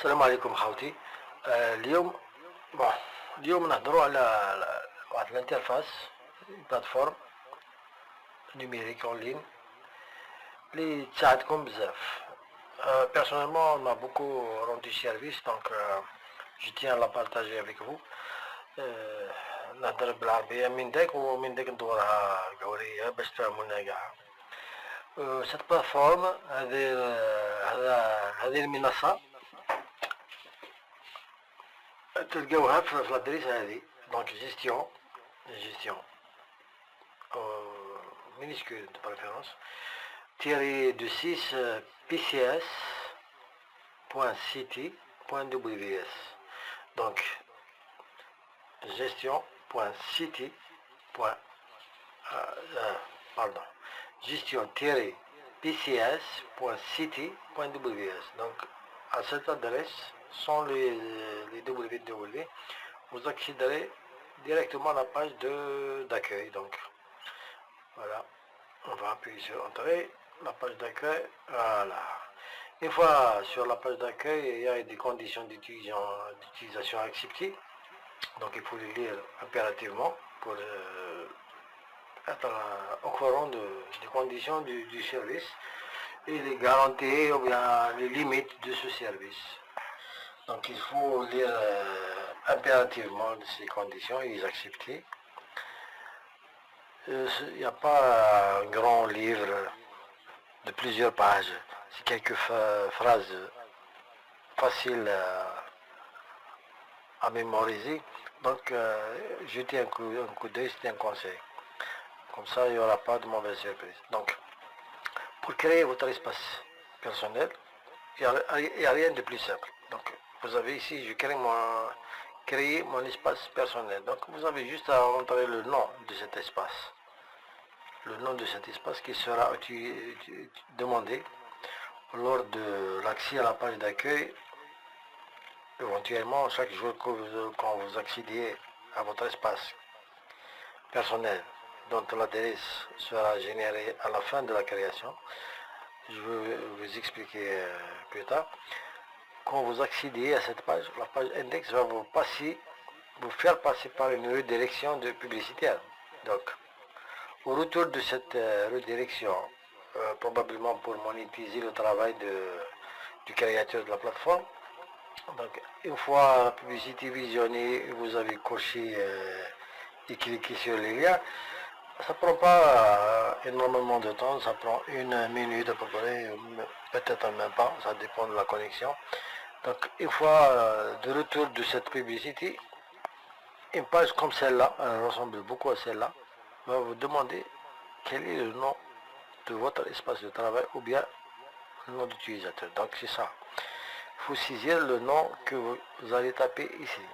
السلام عليكم خاوتي. اليوم بون اليوم نهضروا على واحد الانترفاس بلاتفورم نيميريك اون لين اللي تساعدكم بزاف. Personnellement, on m'a beaucoup rendu service, donc je tiens à la partager avec vous. نهضر بالعربية من داك ومن داك ندورها قورية باش تفهمونا كاع. cette plateforme هذه المنصة تلقاوها في الادريس هذه، دونك gestion minuscule de préférence tiré de 6 pcs.city.ws. donc gestion.city. Pardon, gestion-pcs.city.ws. donc à cette adresse sont les www. Vous accéderez directement à la page d'accueil. Donc voilà, on va appuyer sur entrée, la page d'accueil. Voilà, une fois sur la page d'accueil, il y a des conditions d'utilisation acceptées, donc il faut les lire impérativement pour être au courant des conditions du service et les garanties ou bien les limites de ce service. Donc il faut lire impérativement ces conditions et les accepter. Il n'y a pas un grand livre de plusieurs pages, c'est quelques phrases faciles à mémoriser. Donc jetez un coup d'œil, c'est un conseil. Comme ça, il n'y aura pas de mauvaise surprise. Donc, pour créer votre espace personnel, il n'y a rien de plus simple. Donc, vous avez ici, je créer mon espace personnel. Donc, vous avez juste à entrer le nom de cet espace. Le nom de cet espace qui sera demandé lors de l'accès à la page d'accueil. Éventuellement, chaque jour quand vous accédez à votre espace personnel, dont l'adresse sera générée à la fin de la création. Je vais vous expliquer plus tard. Quand vous accédez à cette page, la page index va vous faire passer par une redirection de publicitaire. Donc, au retour de cette redirection, probablement pour monétiser le travail du créateur de la plateforme, donc une fois la publicité visionnée, vous avez coché et cliqué sur les liens, ça prend pas énormément de temps, ça prend 1 minute à peu près, peut-être même pas, ça dépend de la connexion. Donc une fois de retour de cette publicité, une page comme celle-là, elle ressemble beaucoup à celle-là, va vous demander quel est le nom de votre espace de travail ou bien le nom d'utilisateur. Donc c'est ça. Il faut saisir le nom que vous allez taper ici.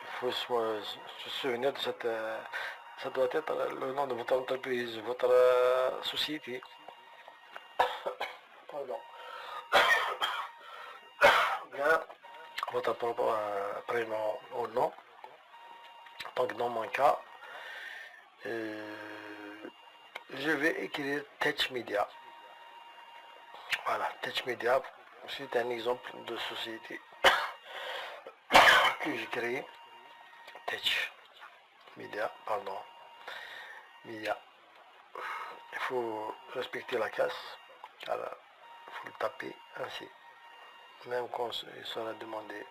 Il faut se souvenir de ça doit être le nom de votre entreprise, votre société. Pardon. Bien, votre propre prénom ou nom. Donc dans mon cas, je vais écrire Tech Media. Voilà, Tech Media, c'est un exemple de société que j'ai créé. Tech Media, pardon. Media. Il faut respecter la casse. Alors, il faut le taper ainsi. Même quand il sera demandé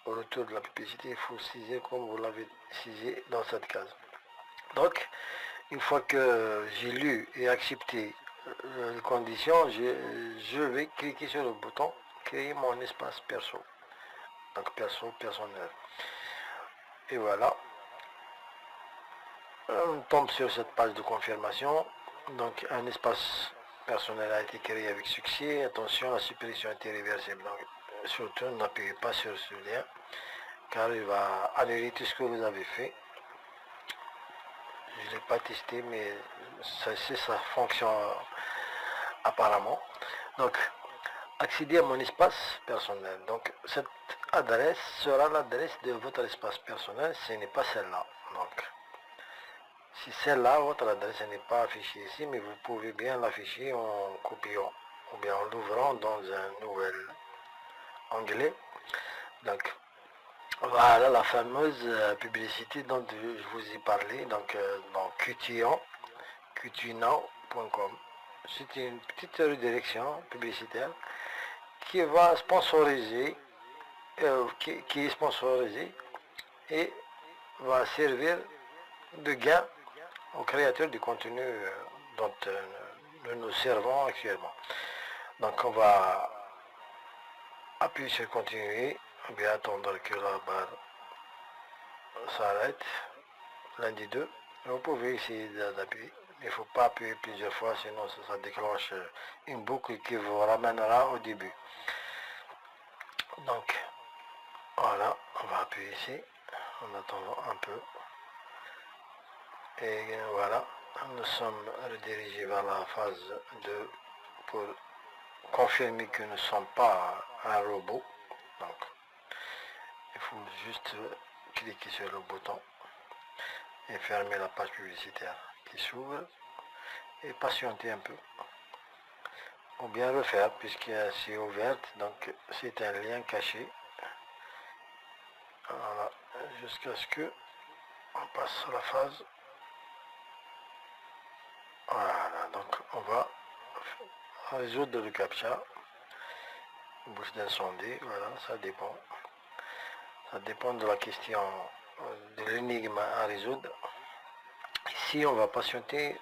au retour de la publicité, il faut saisir comme vous l'avez saisi dans cette case. Donc, une fois que j'ai lu et accepté les conditions, je vais cliquer sur le bouton créer mon espace perso. Donc perso, personnel. Et voilà. On tombe sur cette page de confirmation. Donc un espace personnel a été créé avec succès. Attention, la suppression a été réversible. Donc surtout n'appuyez pas sur ce lien car il va annuler tout ce que vous avez fait. Je ne l'ai pas testé, mais c'est sa fonction apparemment. Donc, accéder à mon espace personnel. Donc, cette adresse sera l'adresse de votre espace personnel, ce n'est pas celle-là. Donc, si celle-là, votre adresse n'est pas affichée ici, mais vous pouvez bien l'afficher en copiant ou bien en l'ouvrant dans un nouvel anglais. Donc, voilà la fameuse publicité dont je vous ai parlé, donc dans qtnow.com. C'est une petite redirection publicitaire qui va sponsoriser, qui est sponsorisée et va servir de gain aux créateurs du contenu dont nous nous servons actuellement. Donc on va appuyer sur continuer, ou bien attendre que la barre s'arrête, lundi 2. Vous pouvez essayer d'appuyer. Il ne faut pas appuyer plusieurs fois, sinon ça déclenche une boucle qui vous ramènera au début. Donc voilà, on va appuyer ici, en attendant un peu. Et voilà, nous sommes redirigés vers la phase 2 pour confirmer que nous ne sommes pas un robot. Donc, il faut juste cliquer sur le bouton et fermer la page publicitaire qui s'ouvre et patienter un peu. Ou bien refaire puisque c'est ouverte, donc c'est un lien caché. Voilà, jusqu'à ce que on passe à la phase. Voilà, donc on va résoudre le captcha. Bouche d'incendie, voilà, ça dépend. Ça dépend de la question, de l'énigme à résoudre. Ici, on va patienter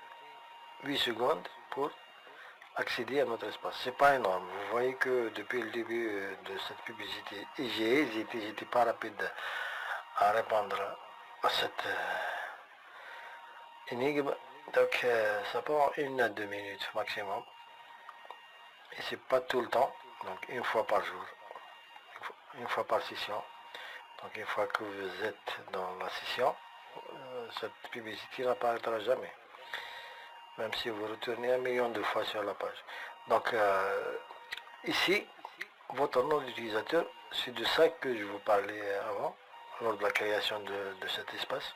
8 secondes pour accéder à notre espace. C'est pas énorme. Vous voyez que depuis le début de cette publicité, j'ai hésité, j'étais pas rapide à répondre à cette énigme. Donc ça prend 1 à 2 minutes maximum. Et c'est pas tout le temps, donc une fois par jour, une fois par session. Donc une fois que vous êtes dans la session, cette publicité n'apparaîtra jamais. Même si vous retournez 1 million de fois sur la page. Donc ici, votre nom d'utilisateur, c'est de ça que je vous parlais avant, lors de la création de cet espace.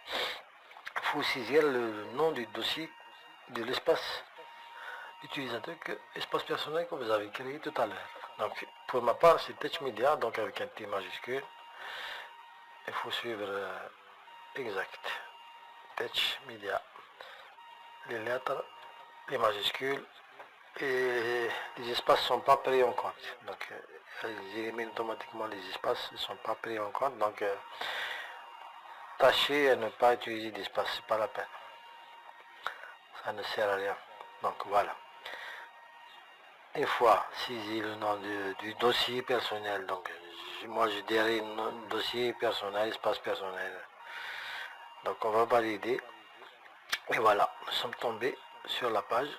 Il faut saisir le nom du dossier de l'espace utilisateur, espace personnel que vous avez créé tout à l'heure. Donc pour ma part, c'est Touch Media, donc avec un T majuscule. Il faut suivre exact. Touch Media. Les lettres, les majuscules et les espaces ne sont pas pris en compte. Donc ils éliminent automatiquement les espaces, ils ne sont pas pris en compte. Donc tâchez à ne pas utiliser d'espace, c'est pas la peine. Ça ne sert à rien. Donc voilà. Une fois saisi le nom du dossier personnel, donc moi je dirais dossier personnel, espace personnel. Donc on va valider. Et voilà, nous sommes tombés sur la page.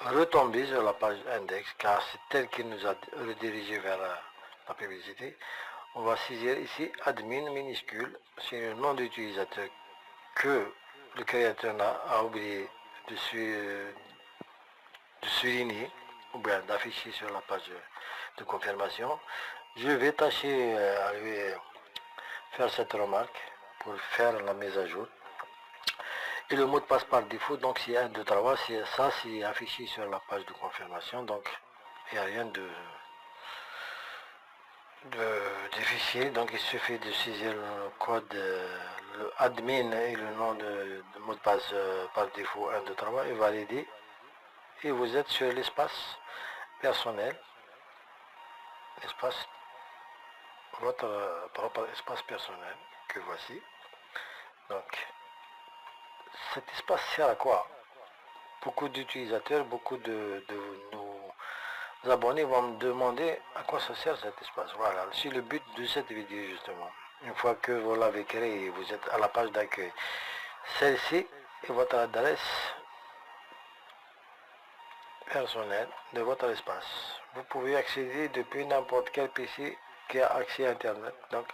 Retomber sur la page index, car c'est elle qui nous a redirigé vers la publicité. On va saisir ici admin minuscule, c'est le nom d'utilisateur que le créateur a oublié de souligner ou bien d'afficher sur la page de confirmation. Je vais tâcher à lui faire cette remarque pour faire la mise à jour. Et le mot de passe par défaut, donc c'est 1, 2, 3, ça c'est affiché sur la page de confirmation, donc il n'y a rien de difficile, donc il suffit de saisir le code, le admin et le nom de mot de passe par défaut 1, 2, 3 et valider. Et vous êtes sur l'espace personnel, espace, votre propre espace personnel que voici. Donc cet espace sert à quoi? Beaucoup d'utilisateurs, beaucoup de nos abonnés vont me demander à quoi ça sert cet espace. Voilà, c'est le but de cette vidéo justement. Une fois que vous l'avez créé, vous êtes à la page d'accueil. Celle-ci est votre adresse personnelle de votre espace. Vous pouvez accéder depuis n'importe quel PC qui a accès à Internet. Donc,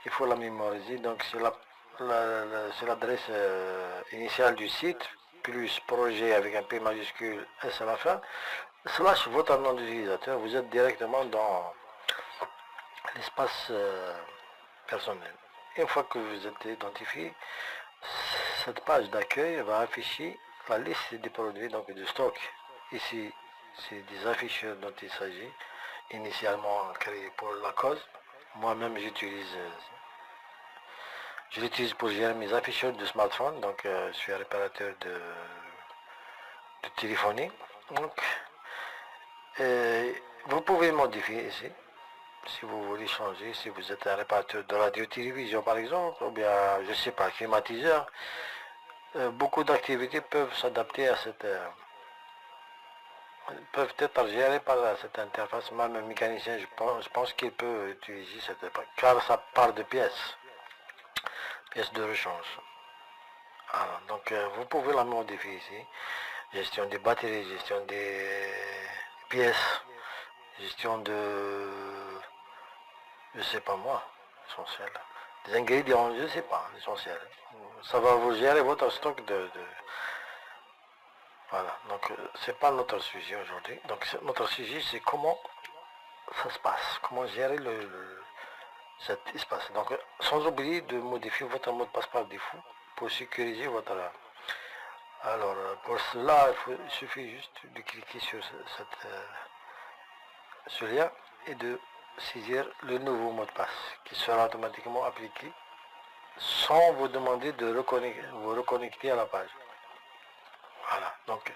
il faut la mémoriser. Donc, c'est l'adresse initiale du site, plus projet avec un P majuscule S à la fin, slash votre nom d'utilisateur. Vous êtes directement dans l'espace personnel. Une fois que vous êtes identifié, cette page d'accueil va afficher la liste des produits, donc du stock. Ici, c'est des afficheurs dont il s'agit. initialement créé pour la cause. Moi-même, je l'utilise pour gérer mes afficheurs de smartphone. Donc, je suis un réparateur de téléphonie. Donc, vous pouvez modifier ici. Si vous voulez changer, si vous êtes un réparateur de radio-télévision par exemple, ou bien, je ne sais pas, climatiseur, beaucoup d'activités peuvent s'adapter à peuvent être gérées par cette interface. Même un mécanicien, je pense qu'il peut utiliser cette, car ça part de pièces de rechange. Alors, donc, vous pouvez la modifier ici. Gestion des batteries, gestion des pièces, gestion de, je sais pas moi, essentiel. Des ingrédients, je sais pas, essentiel. Ça va vous gérer votre stock voilà, donc c'est pas notre sujet aujourd'hui. Donc notre sujet c'est comment ça se passe, comment gérer cet espace. Donc sans oublier de modifier votre mot de passe par défaut pour sécuriser votre. Alors pour cela, il suffit juste de cliquer sur ce lien et de saisir le nouveau mot de passe qui sera automatiquement appliqué sans vous demander de vous reconnecter à la page. Voilà, donc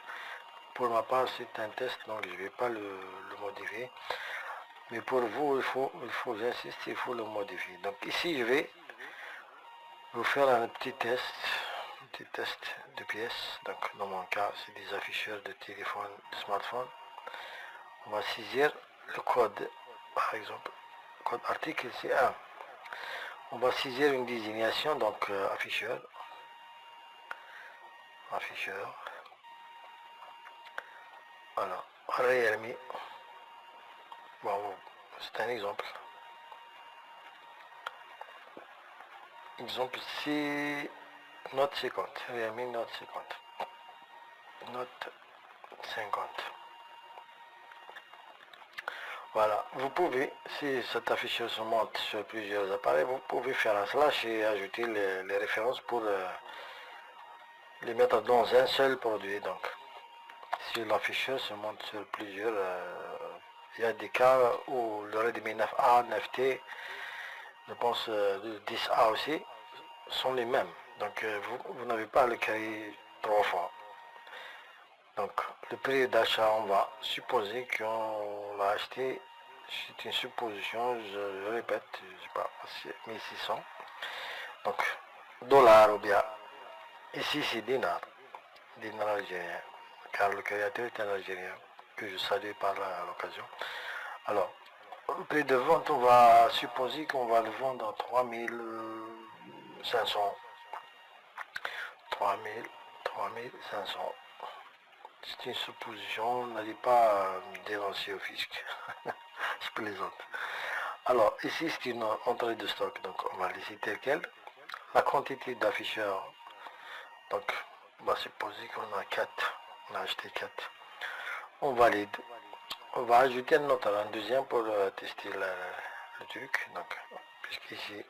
pour ma part c'est un test, donc je ne vais pas le modifier. Mais pour vous, j'insiste, il faut le modifier. Donc ici, je vais vous faire un petit test de pièces. Donc dans mon cas, c'est des afficheurs de téléphone, de smartphone. On va saisir le code, par exemple, code article, c'est 1. On va saisir une désignation, donc afficheur. Voilà, Realme. Bon, c'est un exemple. Exemple, c'est Note 50. Realme Note 50. Note 50. Voilà, vous pouvez, si cet afficheur se monte sur plusieurs appareils, vous pouvez faire un slash et ajouter les références pour les mettre dans un seul produit. Donc, si l'afficheur se monte sur plusieurs, il y a des cas où le Redmi 9A, 9T, je pense le 10A aussi, sont les mêmes. Donc, vous n'avez pas à le créer 3 fois. Donc, le prix d'achat, on va supposer qu'on l'a acheté, c'est une supposition, je répète, je ne sais pas, 1600. Donc, dollars ou bien, ici c'est dinar algérien, car le créateur est un Algérien, que je salue par l'occasion. Alors, le prix de vente, on va supposer qu'on va le vendre à 3500. 3500. C'est une supposition, n'allez pas me dénoncer au fisc. Je plaisante. Alors, ici, c'est une entrée de stock, donc on va laisser tel quel. La quantité d'afficheurs, donc on va supposer qu'on a 4. On a acheté 4. On valide. On va ajouter un deuxième pour tester le truc. Donc, puisqu'ici,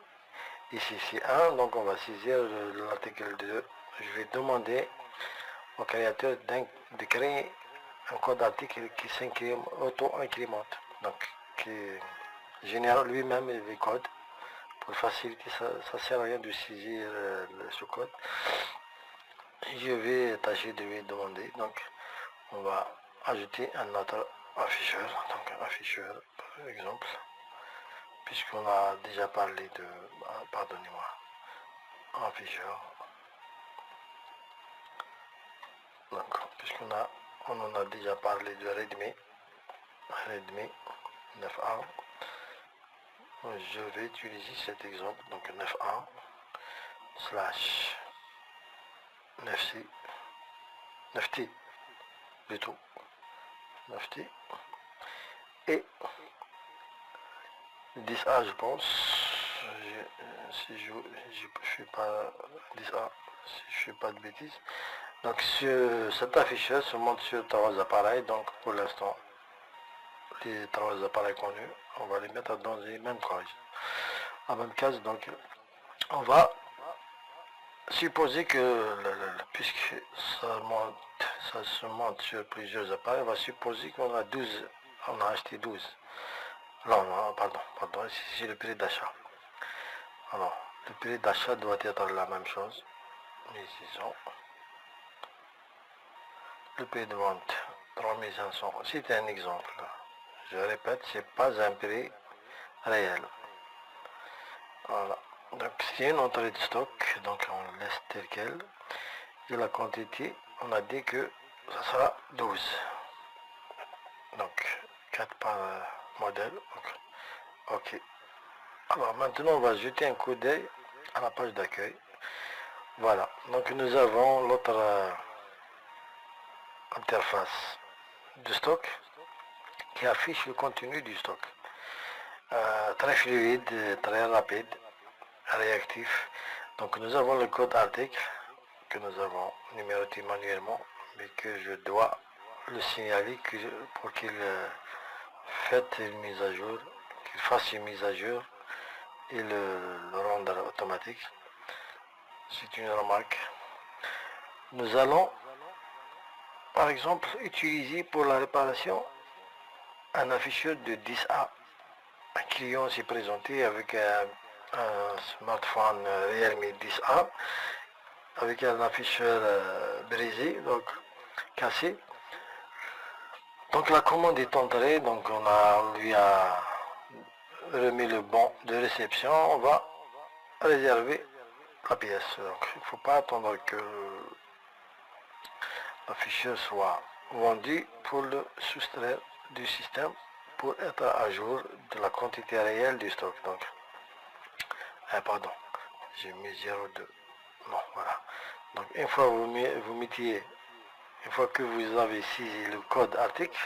c'est 1, donc on va saisir l'article 2. Je vais demander au créateur de créer un code d'article qui auto-incrémente, donc qui génère lui-même les codes. Pour faciliter, ça ne sert à rien de saisir ce code. Je vais tâcher de lui demander, donc on va ajouter un autre afficheur, donc un afficheur par exemple, puisqu'on a déjà parlé de, pardonnez-moi, afficheur. Donc, on en a déjà parlé de Redmi 9A. Je vais utiliser cet exemple, donc 9A slash 9C, 9T plutôt, 9T et 10A je pense, si je ne fais pas 10A, si je ne fais pas de bêtises. Donc cet afficheur se monte sur 3 appareils, donc pour l'instant les 3 appareils connus, on va les mettre dans les mêmes cases. En même case, donc on va supposer que puisque ça se monte sur plusieurs appareils, on va supposer qu'on a 12 on a acheté 12. Non, non, pardon, ici c'est le prix d'achat. Alors, le prix d'achat doit être la même chose. 1600. Le prix de vente, 3500. C'est un exemple. Je répète, c'est pas un prix réel. Voilà. Donc, c'est une entrée de stock. Donc, on laisse tel quel. Et la quantité, on a dit que ça sera 12. Donc, 4 par modèle. Ok. Alors, maintenant, on va jeter un coup d'œil à la page d'accueil. Voilà. Donc, nous avons l'autre interface de stock qui affiche le contenu du stock. Très fluide, très rapide, réactif. Donc nous avons le code article que nous avons numéroté manuellement, mais que je dois le signaler pour qu'il fasse une mise à jour, qu'il fasse une mise à jour et le rendre automatique. C'est une remarque. Nous allons par exemple utiliser pour la réparation un afficheur de 10A. Un client s'est présenté avec un smartphone Realme 10A avec un afficheur brisé, donc cassé. Donc la commande est entrée, donc on lui a remis le bon de réception, on va réserver la pièce. Donc il ne faut pas attendre que l'afficheur soit vendu pour le soustraire du système pour être à jour de la quantité réelle du stock. Donc, pardon, j'ai mis 0,2. Non, voilà. Donc une fois vous mettiez, une fois que vous avez saisi le code article,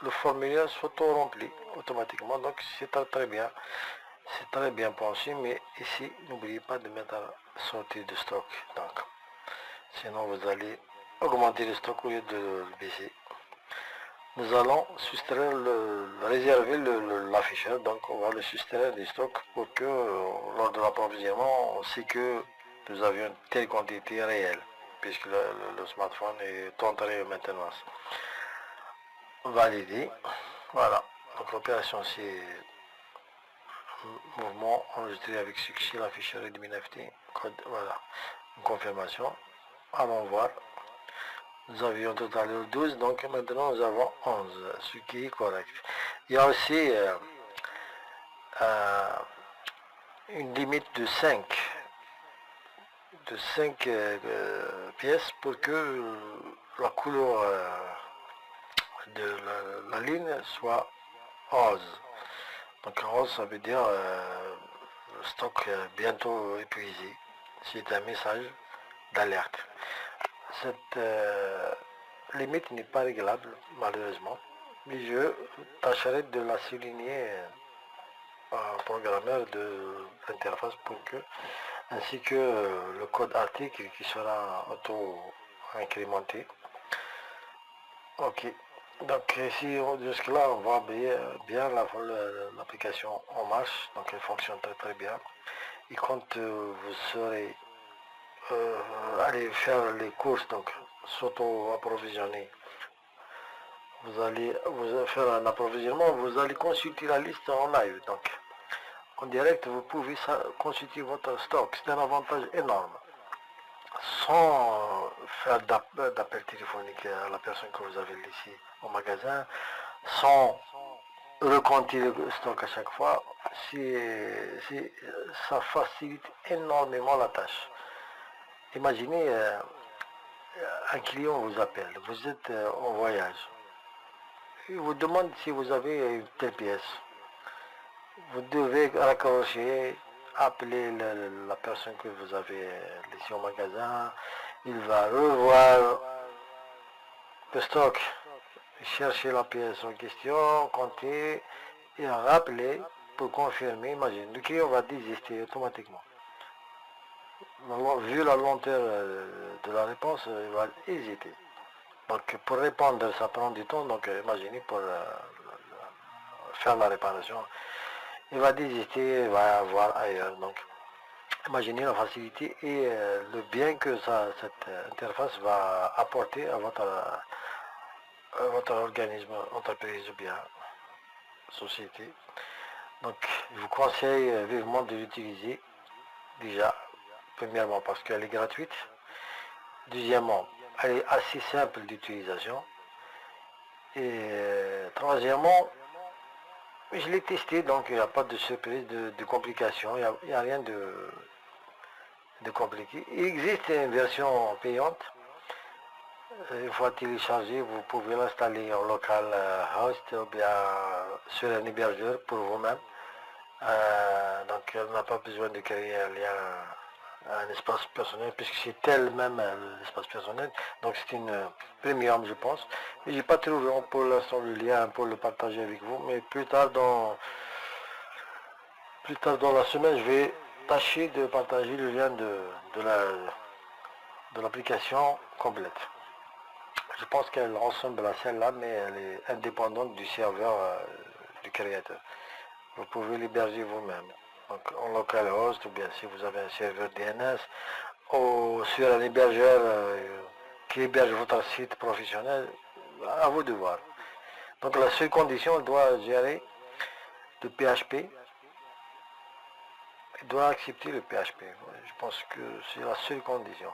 le formulaire s'auto-remplit automatiquement. Donc c'est très bien. C'est très bien pensé, mais ici, n'oubliez pas de mettre sortie de stock. Donc, sinon vous allez augmenter le stock au lieu de le baisser. Nous allons soustraire réserver l'afficheur, donc on va le soustraire du stock pour que lors de l'approvisionnement, on sait que nous avions telle quantité réelle, puisque le smartphone est entré en maintenance. Validé. Voilà. Donc l'opération c'est mouvement enregistré avec succès l'afficheur Redmi 9T. Code, voilà. Une confirmation. Allons voir. Nous avions tout à l'heure 12, donc maintenant nous avons 11, ce qui est correct. Il y a aussi une limite de 5 pièces pour que la couleur de la ligne soit rose. Donc rose, ça veut dire le stock bientôt épuisé. C'est un message d'alerte. Cette limite n'est pas réglable, malheureusement, mais je tâcherai de la souligner au programmeur de l'interface pour que, ainsi que le code article qui sera auto-incrémenté. Ok, donc ici jusque-là on voit bien l'application en marche, donc elle fonctionne très bien. Et quand vous serez aller faire les courses, donc s'auto-approvisionner, vous allez faire un approvisionnement, vous allez consulter la liste en live. Donc en direct, vous pouvez consulter votre stock. C'est un avantage énorme. Sans faire d'appel téléphonique à la personne que vous avez laissée au magasin, sans recompter le stock à chaque fois, ça facilite énormément la tâche. Imaginez, un client vous appelle, vous êtes en voyage, il vous demande si vous avez une telle pièce. Vous devez raccrocher, appeler la personne que vous avez laissée au magasin, il va revoir le stock, chercher la pièce en question, compter et rappeler pour confirmer. Imagine, le client va désister automatiquement. Vu la lenteur de la réponse, il va hésiter. Donc pour répondre, ça prend du temps. Donc imaginez pour faire la réparation, il va désister, il va voir ailleurs. Donc imaginez la facilité et le bien que cette interface va apporter à votre organisme, entreprise ou bien société. Donc je vous conseille vivement de l'utiliser déjà, premièrement parce qu'elle est gratuite, deuxièmement elle est assez simple d'utilisation et troisièmement je l'ai testé donc il n'y a pas de surprise, de complications, il n'y a rien de compliqué. Il existe une version payante. Une fois téléchargé, vous pouvez l'installer en local host ou bien sur un hébergeur pour vous-même. Donc on n'a pas besoin de créer un lien, un espace personnel, puisque c'est elle-même l'espace personnel. Donc c'est une premium, je pense. Mais j'ai pas trouvé pour l'instant le lien pour le partager avec vous, mais plus tard dans la semaine, je vais tâcher de partager le lien de l'application complète. Je pense qu'elle ressemble à celle-là, mais elle est indépendante du serveur du créateur. Vous pouvez l'héberger vous-même. Donc en localhost, ou bien si vous avez un serveur DNS, ou sur un hébergeur qui héberge votre site professionnel, à vous de voir. Donc la seule condition, elle doit gérer le PHP. Elle doit accepter le PHP. Je pense que c'est la seule condition,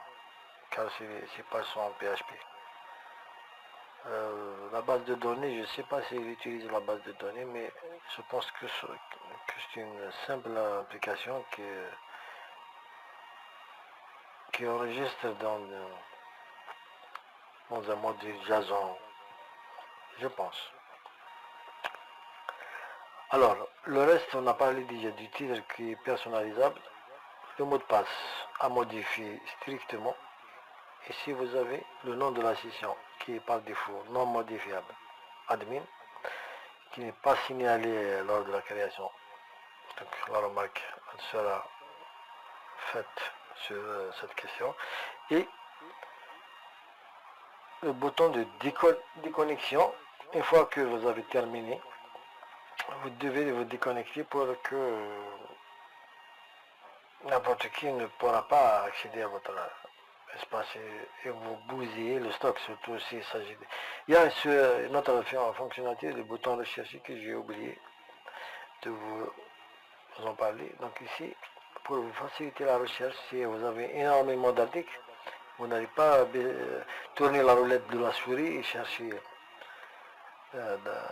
car c'est pas son PHP. La base de données, je ne sais pas s'il utilise la base de données, mais je pense que c'est une simple application qui enregistre dans un mode JSON, je pense. Alors, le reste, on a parlé déjà du titre qui est personnalisable. Le mot de passe à modifier strictement. Et si vous avez le nom de la session qui est par défaut non modifiable, admin, qui n'est pas signalé lors de la création, donc la remarque sera faite sur cette question. Et le bouton de déconnexion, une fois que vous avez terminé, vous devez vous déconnecter pour que n'importe qui ne pourra pas accéder à votre espace et vous bousillez le stock, surtout s'il s'agit de... Il y a une autre fonctionnalité, le bouton rechercher que j'ai oublié de vous en parler. Donc ici, pour vous faciliter la recherche, si vous avez énormément d'articles, vous n'allez pas tourner la roulette de la souris et chercher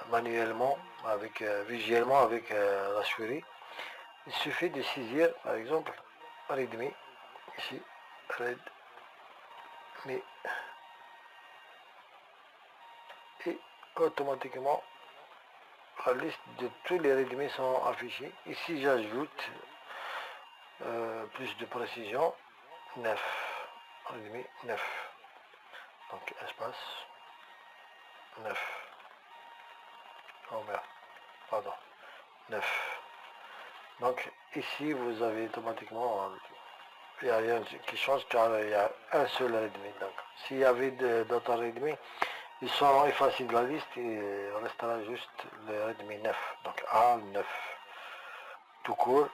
manuellement, visuellement avec la souris. Il suffit de saisir, par exemple, readme, ici, readme, et automatiquement la liste de tous les readme sont affichés. Ici j'ajoute plus de précision, 9, readme 9, donc espace 9, oh merde, pardon, 9. Donc ici vous avez automatiquement, il n'y a rien qui change car il y a un seul readme. Donc s'il y avait d'autres readme, ils seront effacés de la liste et il restera juste le readme 9, donc A9 tout court.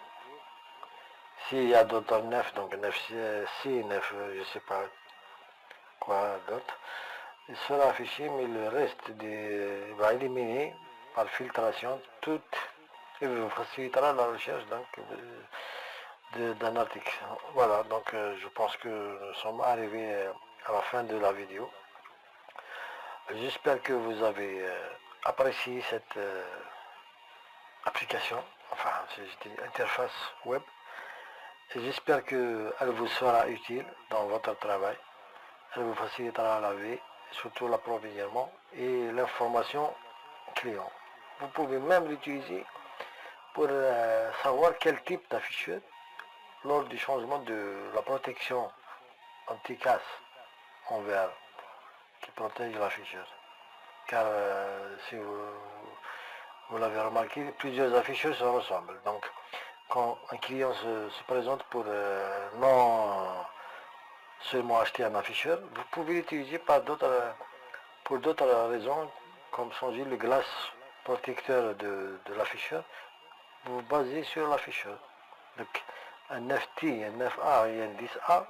S'il y a d'autres 9, donc 9C, 9, je ne sais pas quoi d'autre, il sera affiché, mais le reste va éliminer par filtration tout et vous facilitera la recherche d'un article. Voilà, donc je pense que nous sommes arrivés à la fin de la vidéo. J'espère que vous avez apprécié cette application, enfin cette interface web. Et j'espère qu'elle vous sera utile dans votre travail. Elle vous facilitera la vie, surtout l'approvisionnement et l'information client. Vous pouvez même l'utiliser pour savoir quel type d'afficheur lors du changement de la protection anti-casse en verre qui protège l'afficheur. Car si vous l'avez remarqué, plusieurs afficheurs se ressemblent. Donc quand un client se présente pour non seulement acheter un afficheur, vous pouvez l'utiliser pour d'autres raisons, comme changer le glace protecteur de l'afficheur. Vous basez sur l'afficheur. Donc un 9T, un 9A et un 10A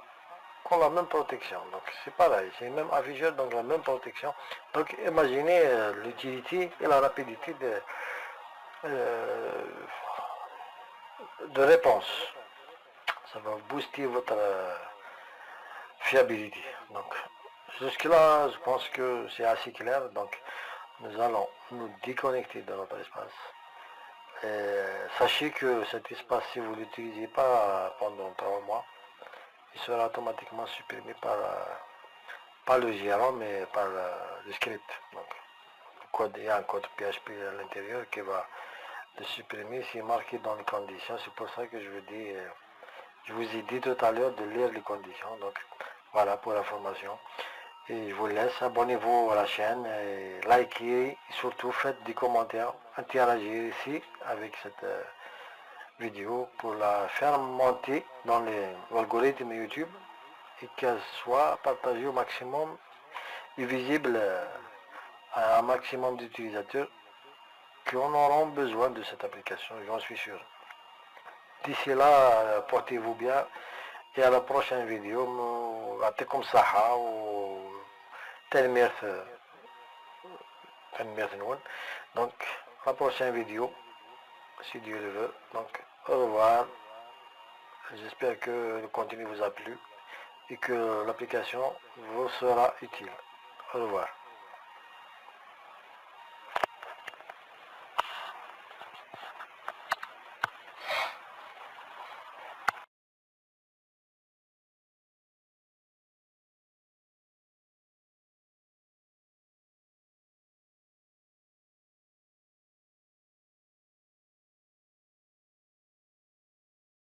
ont la même protection. Donc c'est pareil, c'est le même afficheur, donc la même protection. Donc imaginez l'utilité et la rapidité de réponse. Ça va booster votre fiabilité. Donc, jusque-là, je pense que c'est assez clair. Donc, nous allons nous déconnecter de notre espace. Sachez que cet espace, si vous ne l'utilisez pas pendant 3 mois, il sera automatiquement supprimé par le gérant, mais par le script. Donc, il y a un code PHP à l'intérieur qui va le supprimer. C'est marqué dans les conditions. C'est pour ça que je vous ai dit tout à l'heure de lire les conditions. Donc, voilà pour l'information. Et je vous laisse, abonnez-vous à la chaîne, et likez, et surtout faites des commentaires, interagissez ici avec cette vidéo pour la faire monter dans l'algorithme YouTube et qu'elle soit partagée au maximum et visible à un maximum d'utilisateurs qui en auront besoin de cette application, j'en suis sûr. D'ici là, portez-vous bien et à la prochaine vidéo. يعطيكم الصحة وتنمية نون. Donc, la prochaine vidéo, si Dieu le veut. Donc, au revoir. J'espère que le contenu vous a plu et que l'application vous sera utile. Au revoir.